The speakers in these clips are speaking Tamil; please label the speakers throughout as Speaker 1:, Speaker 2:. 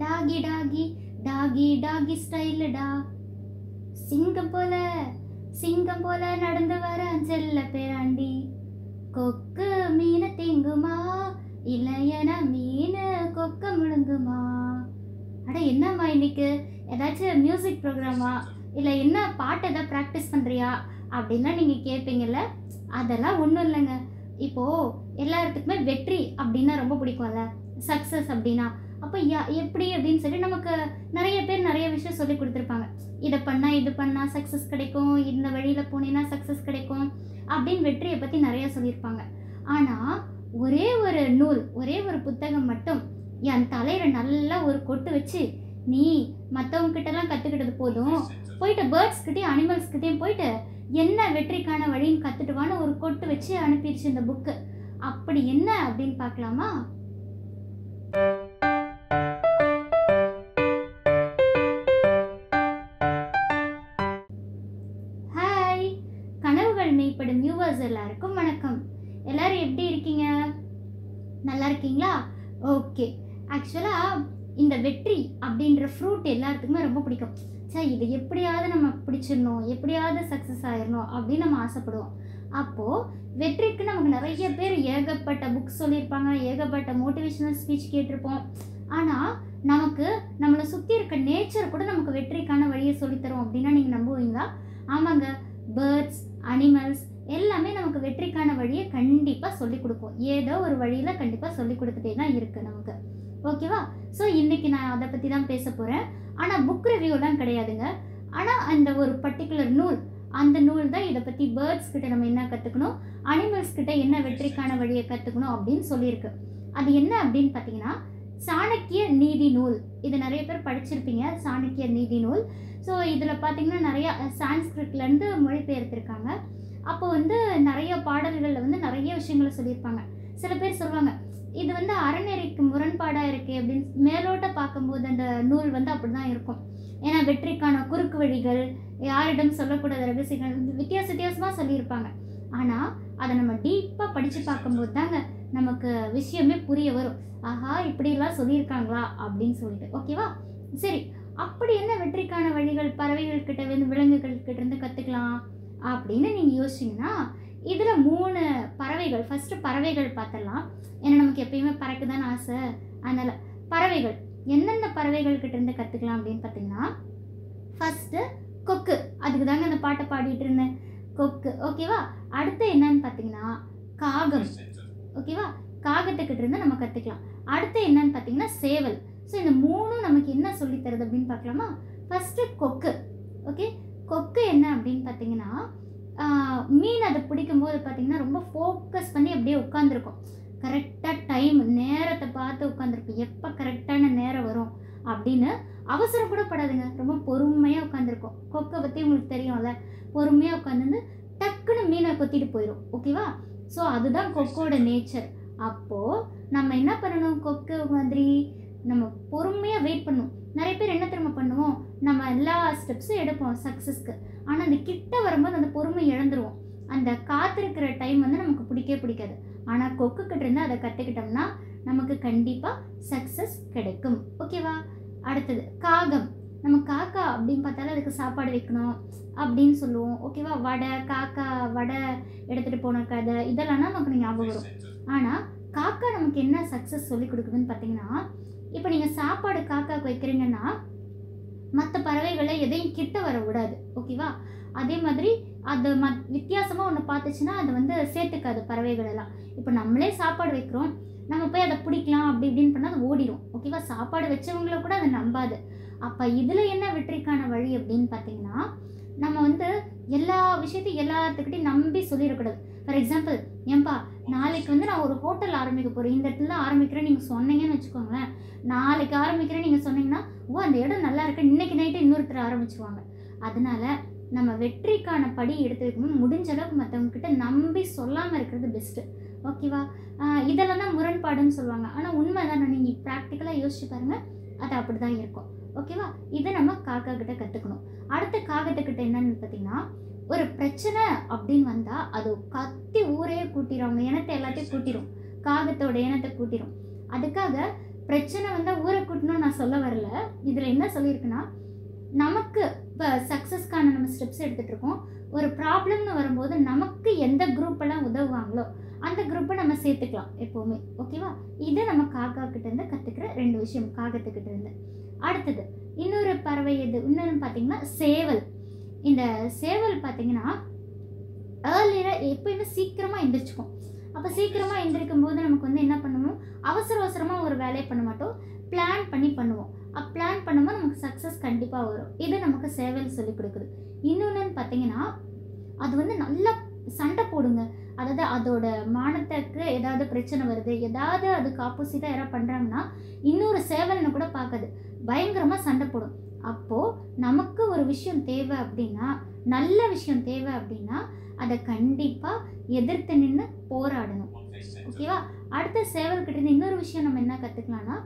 Speaker 1: டாகி டாகி டாகி டாகி ஸ்டைலுடா, சிங்கம் போல நடந்து வர செல்ல பேராண்டி, கொக்கு மீனை திங்குமா இல்லையனா மீன் கொக்க முழுங்குமா. அட என்னம்மா இன்னைக்கு ஏதாச்சும் மியூசிக் ப்ரோக்ராமா இல்லை என்ன பாட்டு எதாவது ப்ராக்டிஸ் பண்ணுறியா அப்படின்லாம் நீங்கள் கேட்பீங்கல்ல. அதெல்லாம் ஒன்றும் இல்லைங்க. இப்போது எல்லாத்துக்குமே வெற்றி அப்படின்னா ரொம்ப பிடிக்கும்ல, சக்ஸஸ் அப்படின்னா. அப்போ எப்படி அப்படின்னு சொல்லி நமக்கு நிறைய பேர் நிறைய விஷயம் சொல்லி கொடுத்துருப்பாங்க. இதை பண்ணால் இது பண்ணால் சக்ஸஸ் கிடைக்கும், இந்த வழியில் போனீங்கன்னா சக்ஸஸ் கிடைக்கும் அப்படின்னு வெற்றியை பற்றி நிறைய சொல்லியிருப்பாங்க. ஆனால் ஒரே ஒரு நூல், ஒரே ஒரு புத்தகம் மட்டும் என் தலையில் நல்லா ஒரு கொட்டு வச்சு, நீ மற்றவங்க கிட்டலாம் கற்றுக்கிட்டது போதும், போயிட்டு பேர்ட்ஸ் கிட்டேயும் அனிமல்ஸ் கிட்டேயும் போயிட்டு என்ன வெற்றிக்கான வழின்னு கற்றுட்டுவான்னு ஒரு கொட்டு வச்சு அனுப்பிடுச்சு இந்த புக்கு. அப்படி என்ன அப்படின்னு பார்க்கலாமா? ஹாய், கனவுகள் மெய்ப்படும் வியூவர்ஸ் எல்லாருக்கும் வணக்கம். எல்லாரும் எப்படி இருக்கீங்க? நல்லா இருக்கீங்களா? ஓகே. ஆக்சுவலாக இந்த வெற்றி அப்படின்ற ஃப்ரூட் எல்லாத்துக்குமே ரொம்ப பிடிக்கும். சரி, இது எப்படியாவது நம்ம பிடிச்சிடணும், எப்படியாவது சக்ஸஸ் ஆயிடணும் அப்படின்னு நம்ம ஆசைப்படுவோம். அப்போது வெற்றிக்கு நமக்கு நிறைய பேர் ஏகப்பட்ட புக்ஸ் சொல்லியிருப்பாங்க, ஏகப்பட்ட மோட்டிவேஷனல் ஸ்பீச் கேட்டிருப்போம். ஆனால் நமக்கு நம்மளை சுற்றி இருக்க நேச்சர் கூட நமக்கு வெற்றிக்கான வழியை சொல்லித்தரோம் அப்படின்னா நீங்கள் நம்புவீங்களா? ஆமாங்க, பேர்ட்ஸ், அனிமல்ஸ் எல்லாமே நமக்கு வெற்றிக்கான வழியை கண்டிப்பாக சொல்லிக் கொடுக்கும். ஏதோ ஒரு வழியில் கண்டிப்பாக சொல்லி கொடுத்துட்டே தான் இருக்குது நமக்கு. ஓகேவா? ஸோ இன்றைக்கி நான் அதை பற்றி தான் பேச போகிறேன். ஆனால் புக் ரிவ்யூலாம் கிடையாதுங்க. ஆனால் அந்த ஒரு பர்டிகுலர் நூல், அந்த நூல் தான் இதை பற்றி பேர்ட்ஸ் கிட்ட நம்ம என்ன கற்றுக்கணும், அனிமல்ஸ் கிட்ட என்ன வெற்றிக்கான வழியை கற்றுக்கணும் அப்படின்னு சொல்லியிருக்கு. அது என்ன அப்படின்னு பார்த்தீங்கன்னா, சாணக்கிய நீதி நூல். இது நிறைய பேர் படிச்சிருப்பீங்க, சாணக்கிய நீதி நூல். ஸோ இதில் பார்த்தீங்கன்னா நிறையா சான்ஸ்கிரிட்லேருந்து மொழிபெயர்த்திருக்காங்க. அப்போ நிறைய பாடல்களில் நிறைய விஷயங்களை சொல்லியிருப்பாங்க. சில பேர் சொல்லுவாங்க, இது அறநெறிக்கு முரண்பாடாக இருக்குது அப்படின்னு. மேலோட்ட பார்க்கும்போது அந்த நூல் அப்படி தான் இருக்கும். ஏன்னா வெற்றிக்கான குறுக்கு வழிகள், யாரிடம் சொல்லக்கூடாத ரகசியங்கள் வித்தியாசமாக சொல்லியிருப்பாங்க. ஆனால் அதை நம்ம டீப்பாக படித்து பார்க்கும்போது தாங்க நமக்கு விஷயமே புரிய வரும். ஆஹா, இப்படிலாம் சொல்லியிருக்காங்களா அப்படின்னு சொல்லிட்டு. ஓகேவா? சரி, அப்படி என்ன வெற்றிக்கான வழிகள் பறவைகள் கிட்ட விலங்குகள் கிட்ட இருந்து கற்றுக்கலாம் அப்படின்னு நீங்கள் யோசிச்சிங்கன்னா, இதில் 3 பறவைகள். ஃபஸ்ட்டு பறவைகள் பார்த்துடலாம். ஏன்னா நமக்கு எப்பயுமே பறக்குதான்னு ஆசை. அதனால் பறவைகள், எந்தெந்த பறவைகள் கிட்ட இருந்து கற்றுக்கலாம் அப்படின்னு பார்த்தீங்கன்னா, ஃபஸ்ட்டு கொக்கு. அதுக்கு தாங்க அந்த பாட்டை பாடிட்டு இருந்தேன், கொக்கு. ஓகேவா? அடுத்து என்னன்னு பார்த்தீங்கன்னா காகம். ஓகேவா? காகத்துக்கிட்ட இருந்து நம்ம கற்றுக்கலாம். அடுத்து என்னன்னு பார்த்தீங்கன்னா சேவல். ஸோ இந்த 3ம் நமக்கு என்ன சொல்லித்தருது அப்படின்னு பார்க்கலாமா? ஃபஸ்ட்டு கொக்கு. ஓகே, கொக்கு என்ன அப்படின்னு பார்த்தீங்கன்னா, மீன் அதை பிடிக்கும்போது பார்த்தீங்கன்னா ரொம்ப ஃபோக்கஸ் பண்ணி அப்படியே உட்காந்துருக்கும். கரெக்டாக டைம் நேரத்தை பார்த்து உட்காந்துருக்கும், எப்போ கரெக்டான நேரம் வரும் அப்படின்னு. அவசரம் கூட படாதுங்க, ரொம்ப பொறுமையாக உட்காந்துருக்கும். கொக்கை பற்றி உங்களுக்கு தெரியும்ல, பொறுமையாக உட்காந்து டக்குன்னு மீனை கொத்திட்டு போயிடும். ஓகேவா? ஸோ அதுதான் கொக்கோட நேச்சர். அப்போது நம்ம என்ன பண்ணணும், கொக்கு மாதிரி நம்ம பொறுமையாக வெயிட் பண்ணணும். நிறைய பேர் என்ன திரும்ப பண்ணுவோம், நம்ம எல்லா ஸ்டெப்ஸும் எடுப்போம் சக்ஸஸ்க்கு. ஆனால் அந்த கிட்ட வரும்போது அந்த பொறுமை இழந்துருவோம். அந்த காத்திருக்கிற டைம் நமக்கு பிடிக்காது. ஆனால் கொக்கு கிட்ட இருந்து அதை கற்றுக்கிட்டோம்னா நமக்கு கண்டிப்பாக சக்ஸஸ் கிடைக்கும். ஓகேவா? அடுத்தது காகம். நம்ம காக்கா அப்படின்னு பார்த்தாலும் அதுக்கு சாப்பாடு வைக்கணும் அப்படின்னு சொல்லுவோம். ஓகேவா? வடை, காக்கா வடை எடுத்துகிட்டு போன கதை இதெல்லாம் நமக்கு ஞாபகம் வரும். ஆனால் காக்கா நமக்கு என்ன சக்ஸஸ் சொல்லி கொடுக்குதுன்னு பார்த்தீங்கன்னா, இப்போ நீங்கள் சாப்பாடு காக்காவுக்கு வைக்கிறீங்கன்னா மற்ற பறவைகளை எதையும் கிட்ட வர விடாது. ஓகேவா? அதே மாதிரி அது வித்தியாசமாக ஒன்று பார்த்துச்சுன்னா அதை சேர்த்துக்காது பறவைகள் எல்லாம். இப்போ நம்மளே சாப்பாடு வைக்கிறோம், நம்ம போய் அதை பிடிக்கலாம் அப்படி இப்படின்னு பண்ணால் அது ஓடிடும். ஓகேவா? சாப்பாடு வச்சவங்கள கூட அதை நம்பாது. அப்போ இதில் என்ன வெற்றிக்கான வழி அப்படின்னு பார்த்தீங்கன்னா, நம்ம எல்லா விஷயத்தையும் எல்லாத்துக்கிட்டையும் நம்பி சொல்லிடக்கூடாது. ஃபார் எக்ஸாம்பிள், ஏன்பா நாளைக்கு நான் ஒரு ஹோட்டல் ஆரம்பிக்க போகிறேன், இந்த இடத்துல ஆரம்பிக்கிறேன் நீங்கள் சொன்னீங்கன்னு வச்சுக்கோங்களேன். நாளைக்கு ஆரம்பிக்கிறேன் நீங்கள் சொன்னீங்கன்னா, ஓ அந்த இடம் நல்லா இருக்கு, இன்னைக்கு நைட்டு இன்னொருத்தர் ஆரம்பிச்சுவாங்க. அதனால நம்ம வெற்றிக்கான படி எடுத்து வைக்கணும். முடிஞ்ச அளவுக்கு மற்றவங்க கிட்ட நம்பி சொல்லாமல் இருக்கிறது பெஸ்ட்டு. ஓகேவா? இதெல்லாம் தான் முரண்பாடுன்னு சொல்லுவாங்க. ஆனால் உண்மை தானே, நீங்கள் ப்ராக்டிக்கலாக யோசிச்சு பாருங்கள், அது அப்படி தான் இருக்கும். ஓகேவா? இதை நம்ம காக்கா கிட்ட கற்றுக்கணும். அடுத்த காகத்துக்கிட்ட என்னன்னு பார்த்தீங்கன்னா, ஒரு பிரச்சனை அப்படின்னு வந்தால் அது கத்தி ஊரே கூட்டிடும், அவங்க இனத்தை எல்லாத்தையும் கூட்டிடும், காகத்தோட இனத்தை கூட்டிடும். அதுக்காக பிரச்சனை வந்தால் ஊரை கூட்டணும்னு நான் சொல்ல வரல. இதில் என்ன சொல்லியிருக்குன்னா, நமக்கு இப்போ சக்ஸஸ்க்கான நம்ம ஸ்டெப்ஸ் எடுத்துகிட்டு இருக்கோம். ஒரு ப்ராப்ளம்னு வரும்போது நமக்கு எந்த குரூப்பெல்லாம் உதவுவாங்களோ அந்த குரூப்பை நம்ம சேர்த்துக்கலாம் எப்போவுமே. ஓகேவா? இது நம்ம காக்காக்கிட்டேருந்து கற்றுக்கிற 2 விஷயம், காகத்துக்கிட்ட இருந்து. அடுத்தது இன்னொரு பறவை எது இன்னொன்று பார்த்தீங்கன்னா சேவல். இந்த சேவல் பார்த்தீங்கன்னா ஏர்லியராக எப்பயுமே சீக்கிரமாக எந்திரிச்சுக்கும். அப்போ சீக்கிரமாக எந்திரிக்கும் போது நமக்கு வந்து என்ன பண்ணுவோம், அவசரமாக ஒரு வேலையை பண்ண மாட்டோம், பிளான் பண்ணி பண்ணுவோம். பிளான் பண்ணும்போது நமக்கு சக்ஸஸ் கண்டிப்பாக வரும். இது நமக்கு சேவல் சொல்லி கொடுக்குது. இன்னொன்று பார்த்தீங்கன்னா, அது வந்து நல்லா சண்டை போடுங்க. அதாவது அதோட மானத்துக்கு ஏதாவது பிரச்சனை வருது, ஏதாவது அதுக்கு ஆப்போசிட்டாக யாராவது பண்ணுறாங்கன்னா இன்னொரு சேவல்னு கூட பார்க்காது, பயங்கரமாக சண்டை போடும். அப்போது நமக்கு ஒரு விஷயம் தேவை அப்படின்னா, நல்ல விஷயம் தேவை அப்படின்னா அதை கண்டிப்பாக எதிர்த்து நின்று போராடணும். ஓகேவா? அடுத்த சேவல்கிட்ட இருந்து இன்னொரு விஷயம் நம்ம என்ன கற்றுக்கலாம்னா,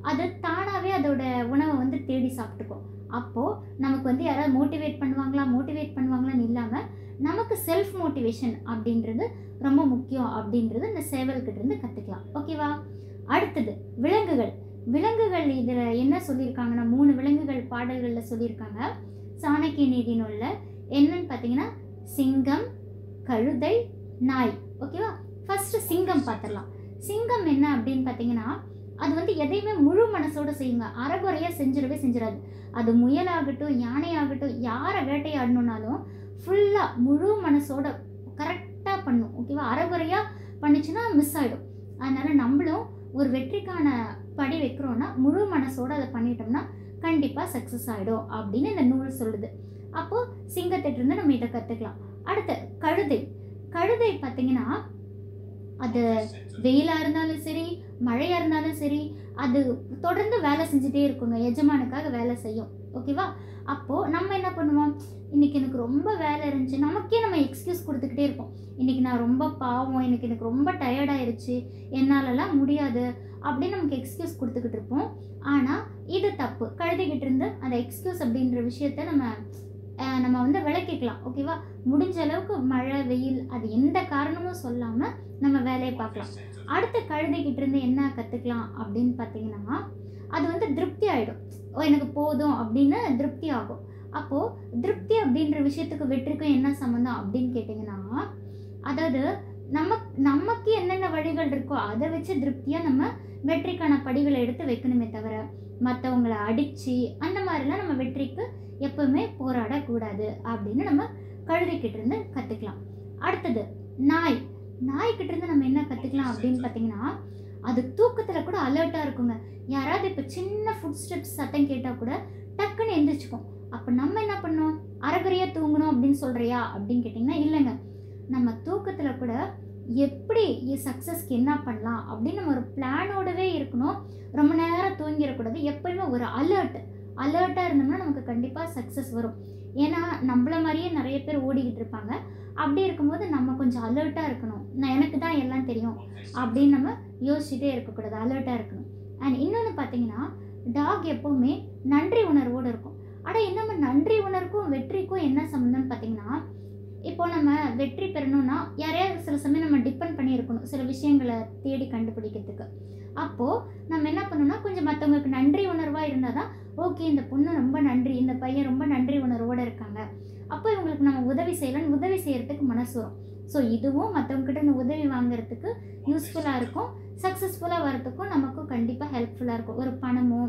Speaker 1: அது தானாகவே அதோட உணவை வந்து தேடி சாப்பிட்டுக்கும். அப்போது நமக்கு வந்து யாராவது மோட்டிவேட் பண்ணுவாங்களான்னு இல்லாமல் நமக்கு செல்ஃப் மோட்டிவேஷன் அப்படின்றது ரொம்ப முக்கியம் அப்படின்றது இந்த சேவல்கிட்ட இருந்து கற்றுக்கலாம். ஓகேவா? அடுத்தது விலங்குகள் இதில் என்ன சொல்லியிருக்காங்கன்னா, 3 விலங்குகள் பாடல்களில் சொல்லியிருக்காங்க சாணக்கிய நீதி நூலில். என்னன்னு பார்த்தீங்கன்னா சிங்கம், கழுதை, நாய். ஓகேவா? ஃபஸ்ட்டு சிங்கம் பார்த்துடலாம். சிங்கம் என்ன அப்படின்னு பார்த்தீங்கன்னா, அது வந்து எதையுமே முழு மனசோடு செய்யுங்க, அறகுறையாக செஞ்சிடாது. அது முயலாகட்டும், யானையாகட்டும், யாரை வேட்டையாடணுன்னாலும் ஃபுல்லாக முழு மனசோட கரெக்டாக பண்ணும். ஓகேவா? அறகுறையாக பண்ணிச்சுன்னா மிஸ் ஆகிடும். அதனால் நம்மளும் ஒரு வெற்றிக்கான படி வைக்கிறோன்னா முழு மனசோடு அதை பண்ணிட்டோம்னா கண்டிப்பாக சக்ஸஸ் ஆகிடும் அப்படின்னு இந்த நூல் சொல்லுது. அப்போது சிங்கத்திட்டிருந்து நம்ம இதை கற்றுக்கலாம். அடுத்து கழுதை பார்த்தீங்கன்னா, அது வெயிலாக இருந்தாலும் சரி, மழையாக இருந்தாலும் சரி, அது தொடர்ந்து வேலை செஞ்சுட்டே இருக்குங்க, எஜமானுக்காக வேலை செய்யும். ஓகேவா? அப்போது நம்ம என்ன பண்ணுவோம், இன்றைக்கி எனக்கு ரொம்ப வேலை இருந்துச்சு, நமக்கே நம்ம எக்ஸ்கியூஸ் கொடுத்துக்கிட்டே இருப்போம். இன்றைக்கி நான் ரொம்ப பாவம், எனக்கு ரொம்ப டயர்டாயிருச்சு, என்னாலலாம் முடியாது அப்படின்னு நமக்கு எக்ஸ்கியூஸ் கொடுத்துக்கிட்டு இருப்போம். ஆனால் இது தப்பு. கழுதைகிட்ட இருந்து அந்த எக்ஸ்கியூஸ் அப்படின்ற விஷயத்த நம்ம வந்து விளக்கிக்கலாம். ஓகேவா? முடிஞ்ச அளவுக்கு மழை, வெயில், அது எந்த காரணமும் சொல்லாமல் நம்ம வேலையை பார்க்கலாம். அடுத்த கழுதைகிட்ட இருந்து என்ன கற்றுக்கலாம் அப்படின்னு பார்த்தீங்கன்னா, அது வந்து திருப்தி ஆகிடும். எனக்கு போதும் அப்படின்னு திருப்தி ஆகும். அப்போது திருப்தி அப்படின்ற விஷயத்துக்கு வெற்றிக்கும் என்ன சம்மந்தம் அப்படின்னு கேட்டிங்கன்னா, அதாவது நமக்கு என்னென்ன வழிகள் இருக்கோ அதை வச்சு திருப்தியாக நம்ம வெற்றிக்கான படிகளை எடுத்து வைக்கணுமே தவிர மற்றவங்களை அடித்து அந்த மாதிரிலாம் நம்ம வெற்றிக்கு எப்பவுமே போராடக்கூடாது அப்படின்னு நம்ம கழுதைக்கிட்ட இருந்து கற்றுக்கலாம். அடுத்தது நாய்க்கிட்ட இருந்து நம்ம என்ன கற்றுக்கலாம் அப்படின்னு பார்த்தீங்கன்னா, அது தூக்கத்தில் கூட அலர்ட்டாக இருக்குங்க. யாராவது இப்போ சின்ன ஃபுட் ஸ்டெப்ஸ் சத்தம் கேட்டால் கூட டக்குன்னு எந்திரிச்சுக்கும். அப்போ நம்ம என்ன பண்ணோம், அரைகுறையாக தூங்கணும் அப்படின்னு சொல்கிறியா அப்படின்னு கேட்டிங்கன்னா, இல்லைங்க, நம்ம தூக்கத்தில் கூட எப்படி சக்ஸஸ்க்கு என்ன பண்ணலாம் அப்படின்னு நம்ம ஒரு பிளானோடவே இருக்கணும். ரொம்ப நேரம் தூங்கிடக்கூடாது. எப்போயுமே ஒரு அலர்ட்டாக இருந்தோம்னா நமக்கு கண்டிப்பாக சக்ஸஸ் வரும். ஏன்னா நம்மள மாதிரியே நிறைய பேர் ஓடிக்கிட்டு இருப்பாங்க. அப்படி இருக்கும்போது நம்ம கொஞ்சம் அலர்ட்டாக இருக்கணும். எனக்கு தான் எல்லாம் தெரியும் அப்படின்னு நம்ம யோசிச்சுட்டே இருக்கக்கூடாது, அலர்ட்டாக இருக்கணும். அண்ட் இன்னொன்று பார்த்தீங்கன்னா, டாக் எப்போவுமே நன்றி உணர்வோடு இருக்கும். ஆனால் நம்ம நன்றி உணர்வுக்கும் வெற்றிக்கும் என்ன சம்மந்தம்னு பார்த்தீங்கன்னா, இப்போ நம்ம வெற்றி பெறணும்னா யாரையாவது சில சமயம் நம்ம டிபெண்ட் பண்ணி இருக்கணும் சில விஷயங்களை தேடி கண்டுபிடிக்கிறதுக்கு. அப்போது நம்ம என்ன பண்ணணும்னா, கொஞ்சம் மற்றவங்களுக்கு நன்றி உணர்வாக இருந்தால் தான் ஓகே, இந்த பொண்ணு ரொம்ப நன்றி, இந்த பையன் ரொம்ப நன்றி உணர்வோடு இருக்காங்க, அப்போ இவங்களுக்கு நம்ம உதவி செய்கிறதுக்கு மனசு வரும். ஸோ இதுவும் மற்றவங்ககிட்ட இந்த உதவி வாங்குறதுக்கு யூஸ்ஃபுல்லாக இருக்கும். சக்ஸஸ்ஃபுல்லாக வரதுக்கும் நமக்கும் கண்டிப்பாக ஹெல்ப்ஃபுல்லாக இருக்கும். ஒரு பணமோ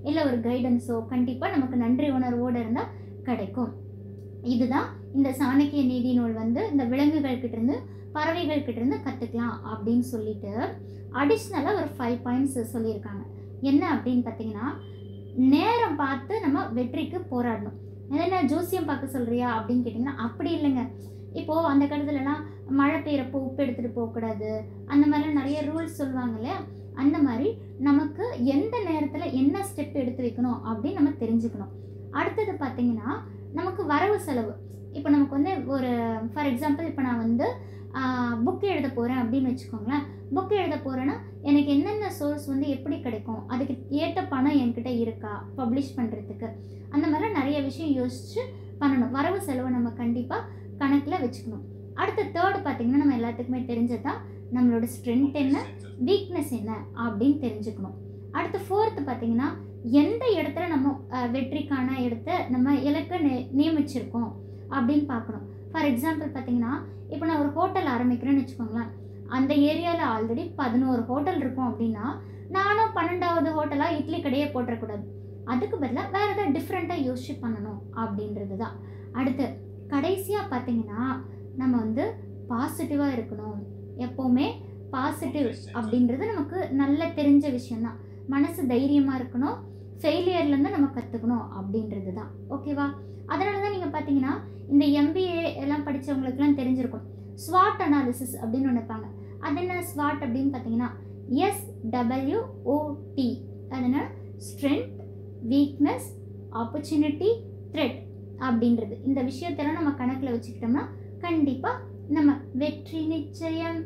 Speaker 1: இல்லை ஒரு கைடன்ஸோ கண்டிப்பாக நமக்கு நன்றி உணர்வோடு இருந்தால் கிடைக்கும். இதுதான் இந்த சாணக்கிய நீதி நூல் வந்து இந்த விலங்குகள்கிட்டேருந்து பறவைகள்கிட்டேருந்து கற்றுக்கலாம் அப்படின்னு சொல்லிட்டு அடிஷ்னலாக ஒரு 5 பாயிண்ட்ஸ் சொல்லியிருக்காங்க. என்ன அப்படின்னு பார்த்தீங்கன்னா, நேரம் பார்த்து நம்ம வெற்றிக்கு போராடணும். என்ன ஜோசியம் பார்க்க சொல்கிறியா அப்படின்னு கேட்டிங்கன்னா, அப்படி இல்லைங்க. இப்போது அந்த காலத்துலலாம் மழை பெய்கிறப்போ உப்பு எடுத்துகிட்டு போகக்கூடாது, அந்த மாதிரிலாம் நிறைய ரூல்ஸ் சொல்லுவாங்க இல்லையா. அந்த மாதிரி நமக்கு எந்த நேரத்தில் என்ன ஸ்டெப் எடுத்து வைக்கணும் அப்படின்னு நம்ம தெரிஞ்சுக்கணும். அடுத்தது பார்த்திங்கன்னா, நமக்கு வரவு செலவு. இப்போ நமக்கு வந்து ஒரு ஃபார் எக்ஸாம்பிள் இப்போ நான் வந்து புக் எழுத போகிறேன் அப்படின்னு வச்சுக்கோங்களேன். புக் எழுத போகிறேன்னா எனக்கு என்னென்ன சோர்ஸ் வந்து எப்படி கிடைக்கும், அதுக்கு ஏற்ற பணம் என்கிட்ட இருக்கா பப்ளிஷ் பண்ணுறதுக்கு, அந்த மாதிரிலாம் நிறைய விஷயம் யோசித்து பண்ணணும். வரவு செலவை நம்ம கண்டிப்பாக கணக்கில் வச்சுக்கணும். அடுத்த தேர்டு பார்த்திங்கன்னா, நம்ம எல்லாத்துக்குமே தெரிஞ்சது தான் நம்மளோட ஸ்ட்ரென்த் என்ன, வீக்னஸ் என்ன அப்படின்னு தெரிஞ்சுக்கணும். அடுத்து ஃபோர்த்து பார்த்தீங்கன்னா எந்த இடத்துல நம்ம வெற்றிக்கான இடத்த நம்ம இலக்கை நியமிச்சிருக்கோம் அப்படின்னு பார்க்கணும். ஃபார் எக்ஸாம்பிள் பார்த்தீங்கன்னா இப்போ நான் ஒரு ஹோட்டல் ஆரம்பிக்கிறேன்னு வச்சுக்கோங்களேன். அந்த ஏரியாவில் ஆல்ரெடி 11 ஹோட்டல் இருக்கும் அப்படின்னா நானும் 12வது ஹோட்டலாக இட்லி கடையே போட்டுறக்கூடாது. அதுக்கு பதிலாக வேறு எதாவது டிஃப்ரெண்ட்டாக யோசிச்சு பண்ணணும் அப்படின்றது தான். அடுத்து கடைசியாக பார்த்தீங்கன்னா நம்ம வந்து பாசிட்டிவாக இருக்கணும். எப்போவுமே பாசிட்டிவ் அப்படின்றது நமக்கு நல்ல தெரிஞ்ச விஷயந்தான். மனசு தைரியமாக இருக்கணும், ஃபெயிலியர்லேருந்து நம்ம கற்றுக்கணும் அப்படின்றது தான். ஓகேவா? அதனால தான் நீங்கள் பார்த்தீங்கன்னா இந்த MBA எல்லாம் படித்தவங்களுக்குலாம் தெரிஞ்சிருக்கும். SWOT அனாலிசிஸ் அப்படின்னு ஒன்று வைப்பாங்க. அது என்ன SWOT அப்படின்னு பார்த்தீங்கன்னா SWOT, அதனால் ஸ்ட்ரென்த், வீக்னஸ், ஆப்பர்ச்சுனிட்டி, த்ரெட் அப்படின்றது. இந்த விஷயத்தெல்லாம் நம்ம கணக்கில் வச்சுக்கிட்டோம்னா கண்டிப்பாக நம்ம வெற்றி நிச்சயம்,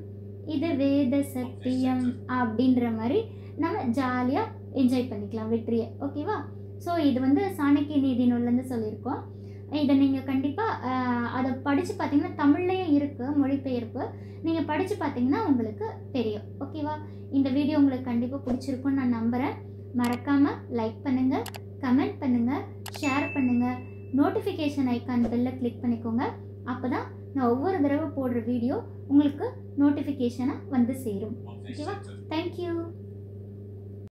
Speaker 1: இது வேத சத்தியம் அப்படின்ற மாதிரி நம்ம ஜாலியாக என்ஜாய் பண்ணிக்கலாம் வெற்றியை. ஓகேவா? ஸோ இது வந்து சாணக்கிய நீதி நூல்லேருந்து சொல்லியிருக்கோம். இதை நீங்கள் கண்டிப்பாக அதை படித்து பார்த்தீங்கன்னா தமிழ்லேயும் இருக்குது மொழிபெயர்ப்பு. நீங்கள் படித்து பார்த்தீங்கன்னா உங்களுக்கு தெரியும். ஓகேவா? இந்த வீடியோ உங்களுக்கு கண்டிப்பாக பிடிச்சிருக்குன்னு நான் நம்புகிறேன். மறக்காமல் லைக் பண்ணுங்கள், கமெண்ட் பண்ணுங்கள், ஷேர் பண்ணுங்கள், நோட்டிஃபிகேஷன் ஐக்கான் பெல்லை கிளிக் பண்ணிக்கோங்க. அப்போ தான் நான் ஒவ்வொரு தடவை போடுற வீடியோ உங்களுக்கு நோட்டிஃபிகேஷனாக வந்து சேரும். ஓகேவா? தேங்க்யூ.